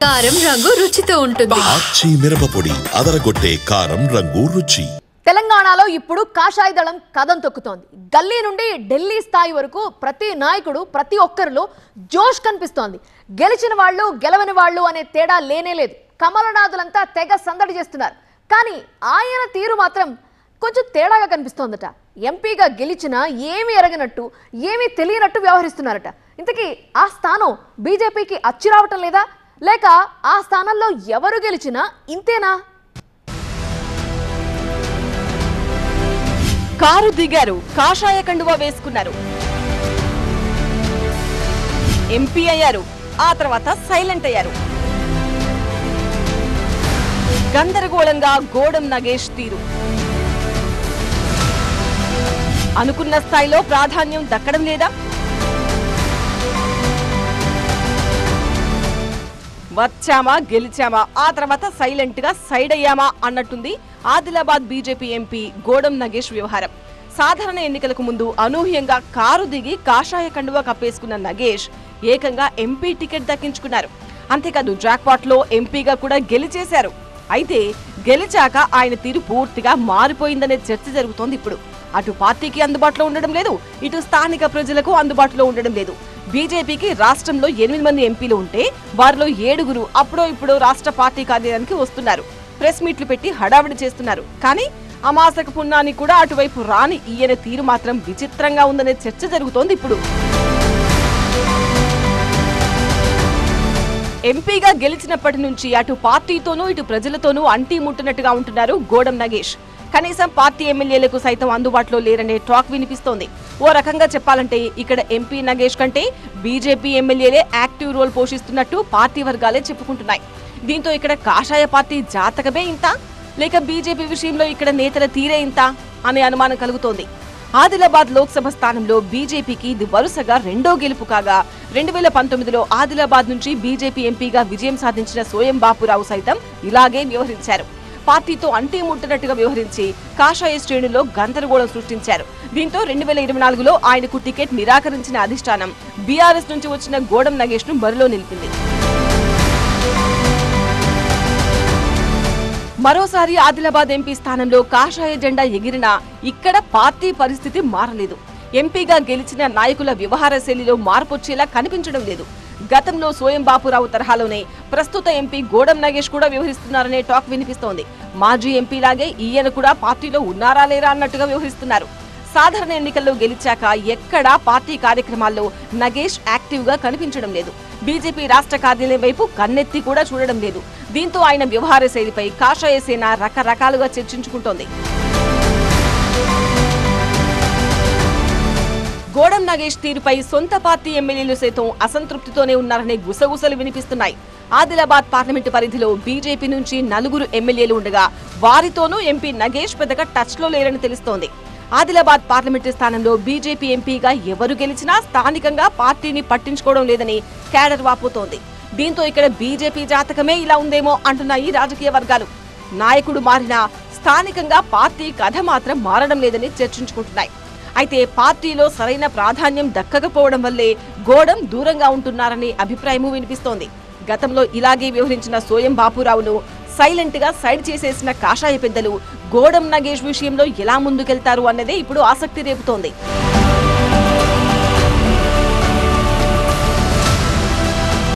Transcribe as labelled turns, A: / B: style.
A: కారం రంగు రుచితో ఉంటుంది.
B: ఆచి మిరపపొడి అదరగొట్టే కారం రంగు రుచి.
C: తెలంగాణలో ఇప్పుడు కాషాయ దళం కదం తొక్కుతోంది. గల్లీ నుండి ఢిల్లీ స్థాయి వరకు ప్రతి నాయకుడు ప్రతి ఒక్కరిలో జోష్ కనిపిస్తోంది. గెలిచిన వాళ్ళు గెలవని వాళ్ళు అనే తేడా లేనేలేదు. కమలనాథులంతా తెగ సందడి చేస్తున్నారు. కానీ ఆయన తీరు మాత్రం కొంచెం తేడాగా కనిపిస్తోందట. ఎంపీగా గెలిచినా ఏమీ ఎరగనట్టు ఏమీ తెలియనట్టు వ్యవహరిస్తున్నారట. ఇంతకీ ఆ స్థానం బీజేపీకి అచ్చి రావటం లేదా, లేక ఆ స్థానంలో ఎవరు గెలిచినా ఇంతేనా?
D: కారు దిగారు, కాషాయ కండువా వేసుకున్నారు, ఎంపీ అయ్యారు, ఆ తర్వాత సైలెంట్ అయ్యారు. గందరగోళంగా గోడం నగేష్ తీరు. అనుకున్న స్థాయిలో ప్రాధాన్యం దక్కడం లేదా? వచ్చామా గెలిచామా ఆ తర్వాత సైలెంట్ గా సైడ్ అయ్యామా అన్నట్టుంది ఆదిలాబాద్ బీజేపీ ఎంపీ గోడం నగేష్ వ్యవహారం. సాధారణ ఎన్నికలకు ముందు అనూహ్యంగా కారు దిగి కాషాయ కండువా కప్పేసుకున్న నగేష్ ఏకంగా ఎంపీ టికెట్ దక్కించుకున్నారు. అంతేకాదు జాక్పాట్ లో ఎంపీగా కూడా గెలిచేశారు. అయితే గెలిచాక ఆయన తీరు పూర్తిగా మారిపోయిందనే చర్చ జరుగుతోంది. ఇప్పుడు అటు పార్టీకి అందుబాటులో ఉండడం లేదు, ఇటు స్థానిక ప్రజలకు అందుబాటులో ఉండడం లేదు. బీజేపీకి రాష్ట్రంలో 8 మంది ఎంపీలు ఉంటే వారిలో 7 అప్పుడో ఇప్పుడో రాష్ట్ర పార్టీ కార్యాలయానికి వస్తున్నారు, ప్రెస్ మీట్లు పెట్టి హడావిడి చేస్తున్నారు. కానీ అమాసక పున్నాన్ని కూడా అటువైపు రాని ఈయన తీరు మాత్రం విచిత్రంగా ఉందనే చర్చ జరుగుతోంది. ఇప్పుడు ఎంపీగా గెలిచినప్పటి నుంచి అటు పార్టీతోనూ ఇటు ప్రజలతోనూ అంటీ ముట్టినట్టుగా ఉంటున్నారు గోడం నగేష్. కనీసం పార్టీ ఎమ్మెల్యేలకు సైతం అందుబాటులో లేరనే టాక్ వినిపిస్తోంది. ఓ రకంగా చెప్పాలంటే ఇక్కడ ఎంపీ నగేష్ కంటే బీజేపీ ఎమ్మెల్యేలే యాక్టివ్ రోల్ పోషిస్తున్నట్టు పార్టీ వర్గాలే చెప్పుకుంటున్నాయి. దీంతో ఇక్కడ కాషాయ పార్టీ జాతకమే ఇంత, లేక బీజేపీ విషయంలో ఇక్కడ నేతల తీరే ఇంత అనే అనుమానం కలుగుతోంది. ఆదిలాబాద్ లోక్సభ స్థానంలో బీజేపీకి ఇది వరుసగా 2వ గెలుపు కాగా 2019లో ఆదిలాబాద్ నుంచి బీజేపీ ఎంపీగా విజయం సాధించిన సోయం బాపురావు సైతం ఇలాగే వ్యవహరించారు. పార్టీతో అంటీ ముట్టినట్టుగా వ్యవహరించి కాషాయ శ్రేణుల్లో గందరగోళం సృష్టించారు. దీంతో 2024లో ఆయనకు టికెట్ నిరాకరించిన అధిష్టానం బీఆర్ఎస్ నుంచి వచ్చిన గోడం నగేష్ ను బరిలో నిలిపింది. మరోసారి ఆదిలాబాద్ ఎంపీ స్థానంలో కాషాయ జెండా ఎగిరినా ఇక్కడ పార్టీ పరిస్థితి మారలేదు. ఎంపీగా గెలిచిన నాయకుల వ్యవహార శైలిలో మార్పొచ్చేలా కనిపించడం లేదు. గతంలో సోయం బాపురావు తరహాలోనే ప్రస్తుత ఎంపీ గోడం నగేష్ కూడా వ్యవహరిస్తున్నారనే టాక్ వినిపిస్తోంది. మాజీ ఎంపీలాగే ఈయన కూడా పార్టీలో ఉన్నారా లేరా అన్నట్టుగా వ్యవహరిస్తున్నారు. సాధారణ ఎన్నికల్లో గెలిచాక ఎక్కడా పార్టీ కార్యక్రమాల్లో నగేష్ యాక్టివ్ గా కనిపించడం లేదు. బీజేపీ రాష్ట్ర కార్యాలయం వైపు కన్నెత్తి కూడా చూడడం లేదు. దీంతో ఆయన వ్యవహార శైలిపై కాషాయ సేన రకరకాలుగా చర్చించుకుంటోంది. గోడం నగేష్ తీరుపై సొంత పార్టీ ఎమ్మెల్యేలు సైతం అసంతృప్తితోనే ఉన్నారనే గుసగుసలు వినిపిస్తున్నాయి. ఆదిలాబాద్ పార్లమెంటు పరిధిలో బీజేపీ నుంచి 4 ఎమ్మెల్యేలు ఉండగా వారితోనూ ఎంపీ నగేష్ పెద్దగా టచ్ లో లేరని తెలుస్తోంది. ఆదిలాబాద్ పార్లమెంటు స్థానంలో బీజేపీ ఎంపీగా ఎవరు గెలిచినా స్థానికంగా పార్టీని పట్టించుకోవడం లేదని క్యాడర్ వాపోతోంది. దీంతో ఇక్కడ బీజేపీ జాతకమే ఇలా ఉందేమో అంటున్నాయి రాజకీయ వర్గాలు. నాయకుడు మారినా స్థానికంగా పార్టీ కథ మాత్రం మారడం లేదని చర్చించుకుంటున్నాయి. అయితే పార్టీలో సరైన ప్రాధాన్యం దక్కకపోవడం వల్లే గోడం దూరంగా ఉంటున్నారనే అభిప్రాయమూ వినిపిస్తోంది. గతంలో ఇలాగే వ్యవహరించిన సోయం బాపురావును సైలెంట్ గా సైడ్ చేసేసిన కాషాయ పెద్దలు గోడం నగేష్ విషయంలో ఎలా ముందుకెళ్తారు అన్నదే ఇప్పుడు ఆసక్తి రేపుతోంది.